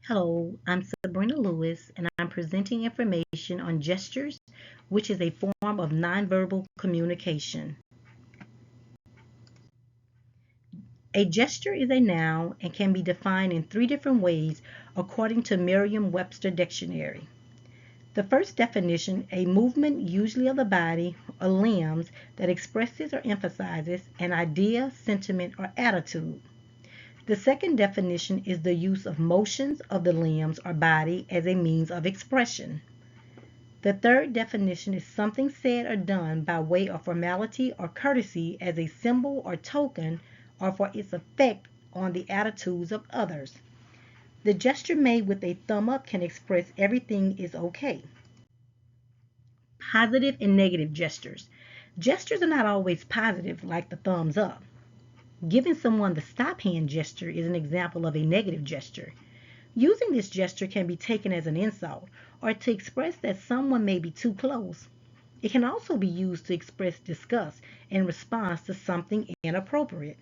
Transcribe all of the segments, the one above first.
Hello, I'm Sabrina Lewis, and I'm presenting information on gestures, which is a form of nonverbal communication. A gesture is a noun and can be defined in three different ways according to Merriam-Webster Dictionary. The first definition, a movement usually of the body or limbs that expresses or emphasizes an idea, sentiment, or attitude. The second definition is the use of motions of the limbs or body as a means of expression. The third definition is something said or done by way of formality or courtesy as a symbol or token or for its effect on the attitudes of others. The gesture made with a thumb up can express everything is okay. Positive and negative gestures. Gestures are not always positive like the thumbs up. Giving someone the stop hand gesture is an example of a negative gesture. Using this gesture can be taken as an insult or to express that someone may be too close. It can also be used to express disgust in response to something inappropriate.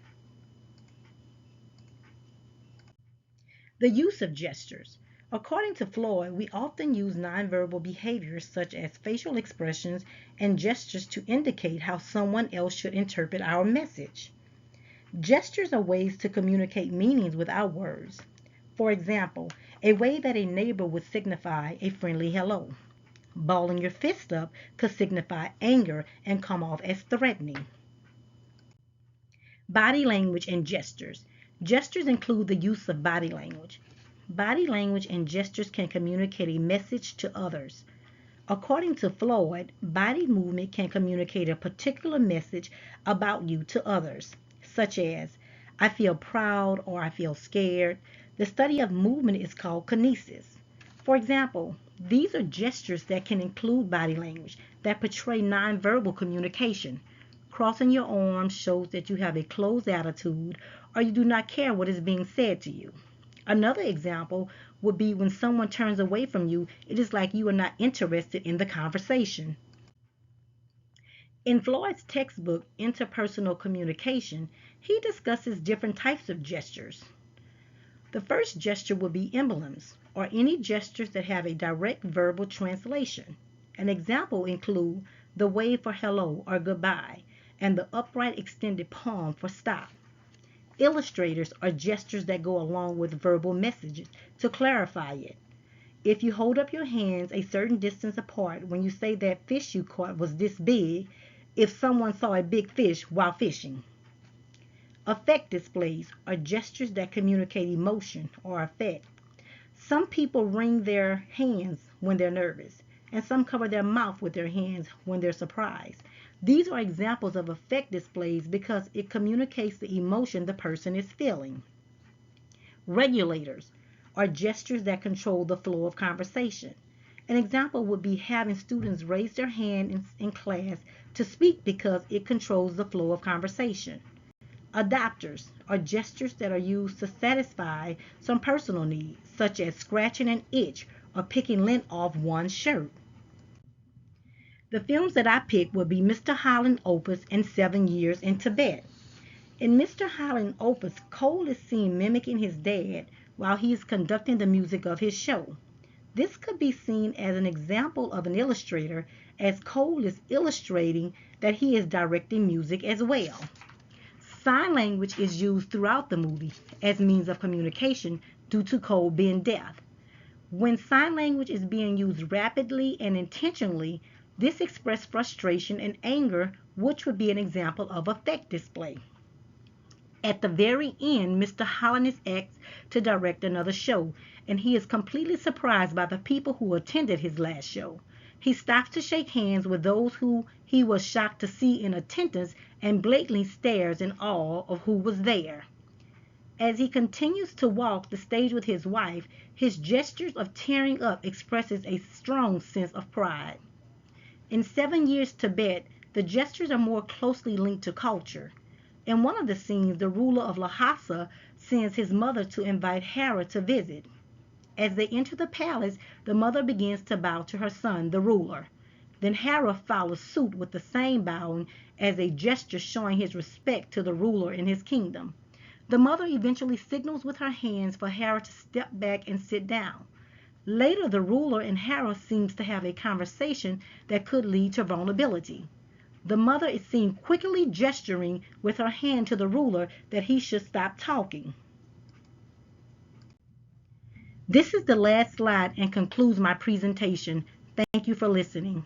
The use of gestures. According to Floyd, we often use nonverbal behaviors such as facial expressions and gestures to indicate how someone else should interpret our message. Gestures are ways to communicate meanings without words. For example, a way that a neighbor would signify a friendly hello. Balling your fist up could signify anger and come off as threatening. Body language and gestures. Gestures include the use of body language. Body language and gestures can communicate a message to others. According to Floyd, body movement can communicate a particular message about you to others, such as, I feel proud or I feel scared. The study of movement is called kinesis. For example, these are gestures that can include body language that portray nonverbal communication. Crossing your arms shows that you have a closed attitude or you do not care what is being said to you. Another example would be when someone turns away from you, it is like you are not interested in the conversation. In Floyd's textbook, Interpersonal Communication, he discusses different types of gestures. The first gesture would be emblems, or any gestures that have a direct verbal translation. An example include the wave for hello or goodbye, and the upright extended palm for stop. Illustrators are gestures that go along with verbal messages to clarify it. If you hold up your hands a certain distance apart when you say that fish you caught was this big, if someone saw a big fish while fishing. Affect displays are gestures that communicate emotion or affect. Some people wring their hands when they're nervous, and some cover their mouth with their hands when they're surprised. These are examples of affect displays because it communicates the emotion the person is feeling. Regulators are gestures that control the flow of conversation. An example would be having students raise their hand in class to speak because it controls the flow of conversation. Adapters are gestures that are used to satisfy some personal needs, such as scratching an itch or picking lint off one's shirt. The films that I picked would be Mr. Holland Opus and 7 Years in Tibet. In Mr. Holland Opus, Cole is seen mimicking his dad while he is conducting the music of his show. This could be seen as an example of an illustrator, as Cole is illustrating that he is directing music as well. Sign language is used throughout the movie as means of communication due to Cole being deaf. When sign language is being used rapidly and intentionally, this expresses frustration and anger, which would be an example of affect display. At the very end, Mr. Holland is asked to direct another show, and he is completely surprised by the people who attended his last show. He stops to shake hands with those who he was shocked to see in attendance and blatantly stares in awe of who was there. As he continues to walk the stage with his wife, his gestures of tearing up expresses a strong sense of pride. In 7 Years Tibet, the gestures are more closely linked to culture. In one of the scenes, the ruler of Lhasa sends his mother to invite Hera to visit. As they enter the palace, the mother begins to bow to her son, the ruler. Then Hera follows suit with the same bowing as a gesture showing his respect to the ruler in his kingdom. The mother eventually signals with her hands for Hera to step back and sit down. Later, the ruler and Hera seems to have a conversation that could lead to vulnerability. The mother is seen quickly gesturing with her hand to the ruler that he should stop talking. This is the last slide and concludes my presentation. Thank you for listening.